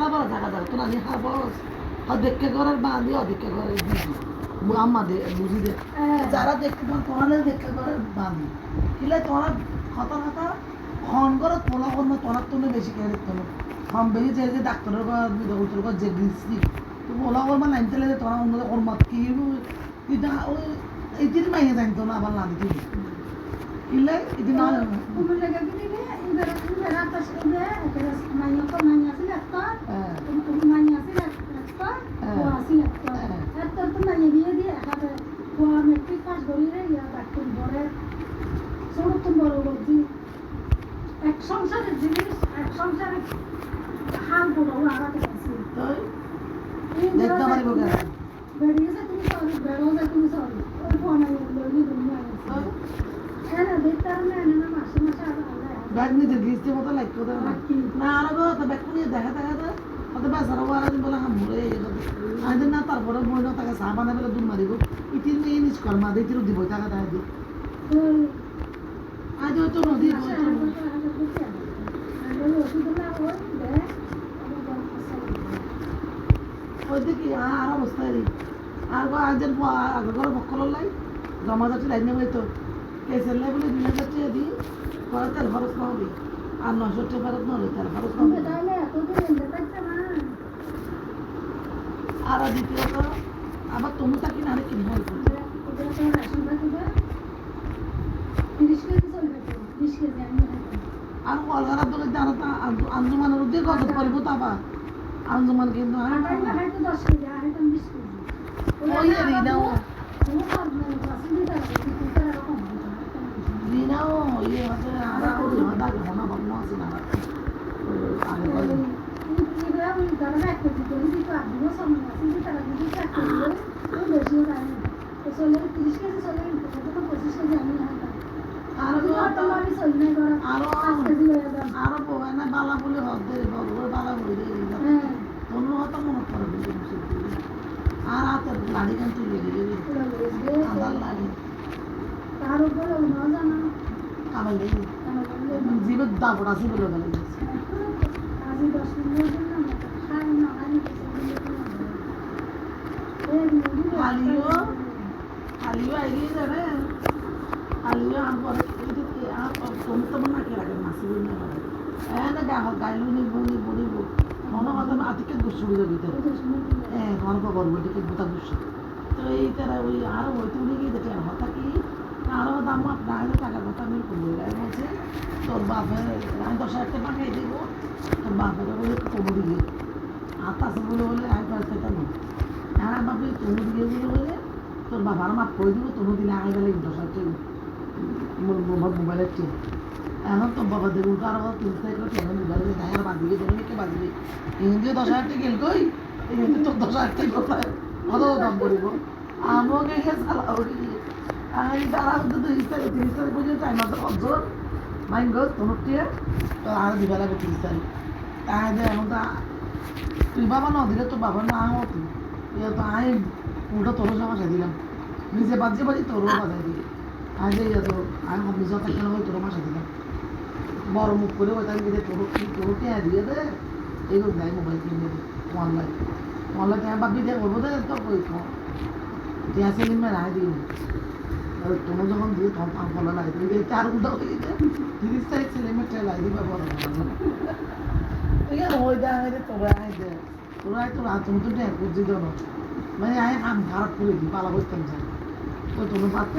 সারা বড় থাকা যাবে তো নানি হা বস অধেক্ষা করার বাঁধি অধেক্ষা করার দিদি আমাদের বুঝি দে যারা দেখতে পান তোমাদের দেখতে করার বাঁধি কিলে তোমার কথা কথা খন করে তোলা করবো তোলার তুমি বেশি কেড়ে দেখতে হবে কম বেশি যে ডাক্তারের উত্তর যে দিচ্ছি তো ওলা করবা লাইন তেলে তোরা অন্য ওর কি এটা ওই এইটির মাইয়ে জানতো না আবার না দিতে কিলে এটি না এক সংসারের জিনিস এক সংসারের হাল বড় আগাতে গেছে দেখতে পারিব কেন বেরিয়েছে তুমি সরি বেরোছে তুমি সরি ওই ফোনে লইলি দুনিয়া আছে এরা দেখতে না না মাসে মাসে ব্যাগ নিতে গিয়েছে মতো লাগতো না আর তো ব্যাগ নিয়ে দেখা দেখা তো হয়তো বেচারা ওরা দিন বলে হামুরে আইদের না তারপরে বইল তাকে চা বানাবে দুধ মারিব ইতির নিয়ে নিজ কর্মা দিতে দিব টাকা টাকা দি আজ হয়তো নদী ওই দেখি আর অবস্থায় রে আর আজের আগে করে বক্কল লাই জমা যাচ্ছে লাইনে বইতো কেসের লাই বলে 2000 টাকা দিই পরে তেল খরচ না হবে আর 900 টাকা ফেরত না হবে তেল খরচ না হবে আর দ্বিতীয়ত আবার তুমি তাকে না রেখে কিনবো আর কলকাতার দোকান জানো তা আঞ্জুমানের উদ্যোগ কত করবো তা আবার আঞ্জুমান কিন্তু ওই রিনাও রিনাও ইয়ে হচ্ছে আর ওই দাগে হনা ভাবনা আছে না আগে বলে আরো পোয়া না বালা বলে হতে বালা বলে অন্য হতো মনে করে আর হাতের লাড়ি গান তুলে দিয়ে আদার লাড়ি তার উপরে জানা কামাই নেই জীবের দাপড় আছে বলে গেল আজি 10 মিনিট না খাই না আনি আলিও আইলি যাবে আলিও আম পরে আর তুমি তো না কে রাখে মাসি বই না না গাইলু নিব মনে কথা আতিকে গুছুড়ি ভিতরে তোমার খবর বলতে কি বুতা গুছু তো এই তারা ওই আরো হয়তো উনি গিয়ে দেখে হতা কি আরো দাম আপনার টাকার কথা আমি করবো বলছে তোর বাপের আমি 10,000 টাকা পাঠিয়ে দেবো তোর বাপের বলে কমো দিকে আছে বলে আমি পারছি তা না হ্যাঁ বাপি তনু দিয়ে বলে তোর বাবার মাপ করে দিব তনু দিলে আগে গেলে 10,000 টাকা মোবাইলের চেয়ে এখন তো বাবা দেখুন তো আরো 3 টাকা কেন মোবাইলে দেয় আর বাঁধিয়ে দেবে কে বাঁধিয়ে হিন্দি 10,000 টাকা গেল কই হিন্দি তো 10,000 টাকা কোথায় অত দাম পড়িব আমাকে চালাও আমি তারা তো 30 তারিখ পর্যন্ত টাইম আছে অঞ্চল মাইন গো তনুটিয়ে তো আর দিবা লাগে 30 তারিখ তাই এখন তো তুই বাবা না দিলে তো বাবা না হতো তো আমি উল্টো তোরও সমস্যা দিলাম নিজে বাজি তোরও বাজাই দিই আজ তো আমি নিজের কেন ওই তোর মাসে দিলাম বড় মুখ করে ওই তাই তোর টিয়া দিয়ে দে এইগুলো দেয় মোবাইল কিনে দেবে অনলাইন টিয়া ভাবি দিয়ে বলবো দে তো ওই টিয়া সেলিম মেয়ে রায় দিই তোমার যখন দিয়ে তখন পাম ফলো লাই দিই 4 উল্টা হয়ে যায় 30 তারিখ সেলিমের টিয়া লাই দিবে বড় ঠিক আছে ওই দেয় তোরা আয় দে তোরা তুমি তো টিয়া করছি দেবো মানে আমি কাম খারাপ করে দিই পালা বসতাম চাই তো তুমি পাচ্ছ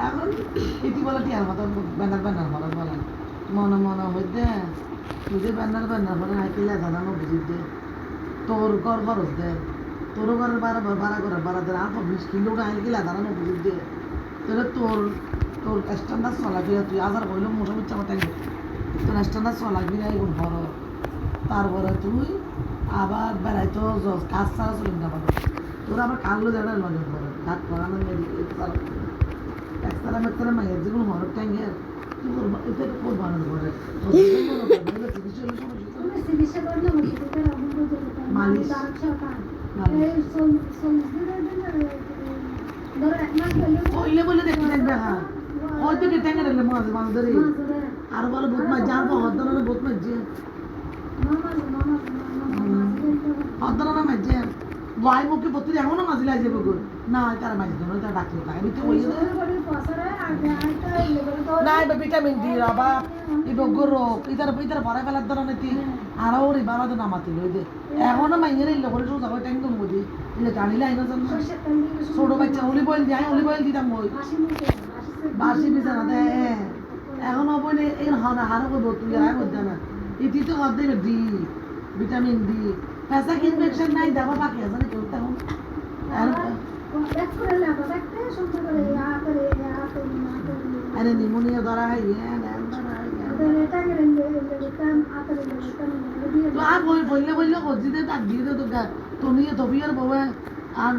এখন এটি বলে টিয়ার মতো ব্যানার হরার বলেন মনে হইতে তুই যে ব্যানার হরে হাইকিলে জানানো বুঝি দে তোর ঘর খরচ দে তোর ঘরের ভাড়া করার ভাড়া দে আর 20 কিলো হাইকিলে জানানো বুঝি দে তাহলে তোর স্ট্যান্ডার্ড চলাফেরা তুই আজার কইলেও মোটামুটি ইচ্ছা মতো তোর স্ট্যান্ডার্ড চলাফেরা এখন বড় তারপরে তুই আবার বেড়াইতো কাজ ছাড়া চলিম না পারো তোর আবার কাগলো যারা নজর পড়ে হাত পড়ানো একতারা মাইয়ের যেগুলো হরক ট্যাঙ্গের তুই এটা খুব ভালো করে মালিশ বলে দেখতে থাকবে হ্যাঁ হয়তো কি ট্যাঙ্গে রাখলে মাছ ধরে আর বলে ভূত মাঝে আর হদ্দনা ভূত মাঝে হদ্দনা মাঝে ভাই মুখে পত্রি এখনো মাঝিলে আসে বগুর না তারা মাঝে ধরে তারা ডাক্তার থাকে আমি তো ওই না এবার ভিটামিন ডি রাবা এই বগুর রোগ ইতার ভরা ফেলার ধরনের নেতি আরো ওর বাবা তো নামাতি লই দে এখনো মাইয়ের ইল্লে করে সোজা করে ট্যাঙ্ক দম বুঝি ইলে জানিলে আইনা জান ছোট বাচ্চা অলিভ অয়েল যাই অলিভ অয়েল দিতাম ওই বাসি বিছানা দে এখন বলে এই হারা করবো তুই আর করতে না ইতি তো হদ দেবে ডি ভিটামিন ডি ফ্যাসাক ইনফেকশন নাই দেখো বাকি আছে না কেউ তখন আরে নিউমোনিয়া ধরা হয় তো আর বললে করছি দে তাক দিয়ে দে তো তুমি তো বিয়ের বউয়ে আর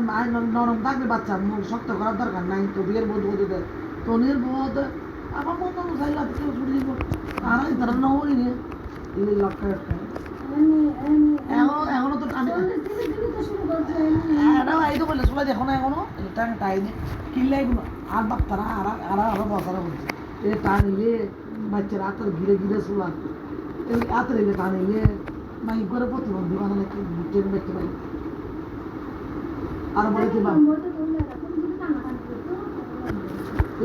নরম থাকবে বাচ্চা মুখ শক্ত করার দরকার নাই তো বিয়ের বউ দে তনির বউ আমার মতো চাইলে কেউ ছুটি দিব তারা তারা নই নিয়ে লক্ষ্য এখনো তো টানে এই তো বললে সবাই দেখো না এখনো টান টাইনি কিনলে আর বাপ তারা আরো বসারা বলছে এ টানিলে বাচ্চারা আত্মার ঘিরে ঘিরে শোলা আত্মার এলে টানিলে মাই করে প্রতিবন্ধী বানালে ট্রেন দেখতে পাই আর বলে কি বাপ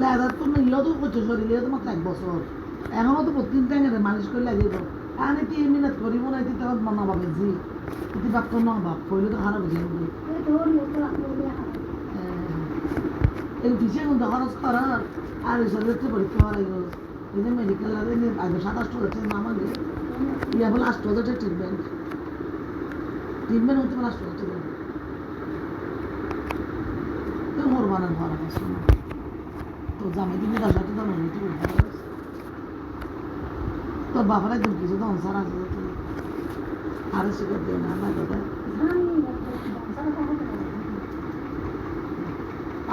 লেদার তো নিলেও তো প্রচুর শরীরে তো মাত্র 1 বছর এখনো তো প্রতিদিন টাইমে মালিশ করে লাগিয়ে দেবো আমি 3 মিনিট করিব না এটি তখন মনা ভাবে জি এটি বাপ তো না বাপ কইলে তো খারাপ হয়ে যাবে এই টিচার মধ্যে খরচ করার আর শরীরে তো পরীক্ষা করা গেল এই যে মেডিকেল লাগে আগে 27 হাজার নাম আগে ইয়া বলে 8 হাজার ট্রিটমেন্ট হতে পারে 8 হাজার তো মোর বানান ভালো আছে তো জামাই দিনে 10 হাজার দাম হইতে পারে তোর বাবার একদম কিছু তো অনসার আছে আর শিখে দেয় না না দাদা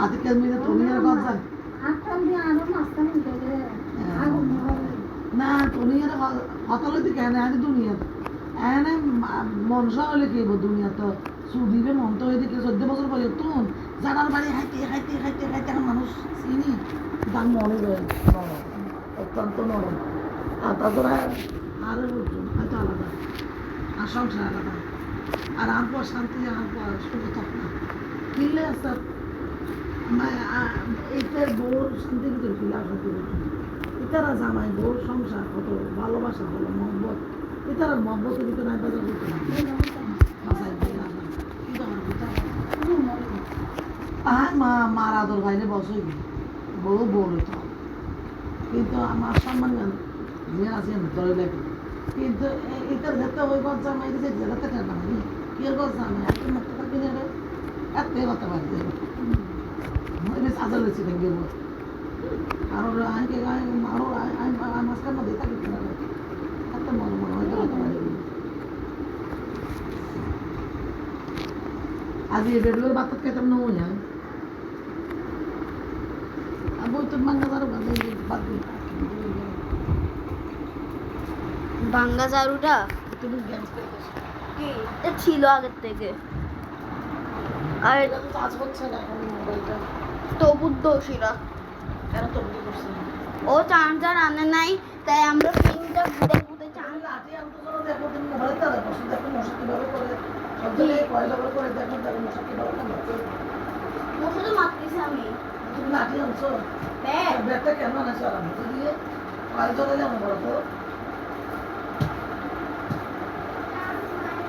আজকের মিলে তুমি আর কথা না তুমি আর হতলে দিকে এনে আজ দুনিয়া এনে মনসা হলে কি দুনিয়া তো সুদিবে মন তো এদিকে 14 বছর পরে তো জানার বাড়ি খাইতে এখন মানুষ চিনি দাম মনে যায় অত্যন্ত নরম আর তারপরে আরো হয়তো আলাদা আর সংসার আলাদা আর আনপর শান্তি আনপর সুখ থাক না কিনলে আসতে এইটার বউর শান্তির ভিতরে কিনলে অশান্তি এটারা জামাই বউর সংসার কত ভালোবাসা হলো মহব্বত এটারা মহব্বতের ভিতরে নাই বাজার করতে আর মার আদর খাইলে বসই বউ বউলে তো কিন্তু আমার সম্মান যে আছে ধরে লাগে কিন্তু এটার ক্ষেত্রে ওই গছ জামাই যে জেলাতে ঠান্ডা মানে কি গছ জামাই এত মুক্ত থাকি না রে এত কথা বাদ দেবে বেশ আজাল হয়েছে ভেঙে বল আর আইকে আরো মাঝখান মধ্যে থাকি কিনা এত মনে হয় কথা বাড়ি আজ এই বেডুয়ের বাত খেতাম না ওই যায় আর বই তো মাঙ্গা তার বাদ দিই ভাঙ্গা ঝাড়ুটা তুমি জ্ঞান এটা ছিল আগের থেকে আর এটা তো কাজ হচ্ছে না এখন মোবাইলটা তবুর দোষীরা কেন তো বুঝতে পারছি না ও চার্জার আনে নাই তাই আমরা পিনটা ঘুরে চার্জ লাঠি আনতে চলো দেখো তুমি মোবাইলটা দেখো দেখো মশা কিভাবে করে সব জায়গায় কয়লা করে দেখো মশা কিভাবে কামড়াচ্ছে মশাটা মারতেছি আমি তুমি লাঠি আনছো ব্যাগ ব্যাগটা কেন আনাছো আর আমি দিয়ে কয়েক জ্বালালে আমার বলো তো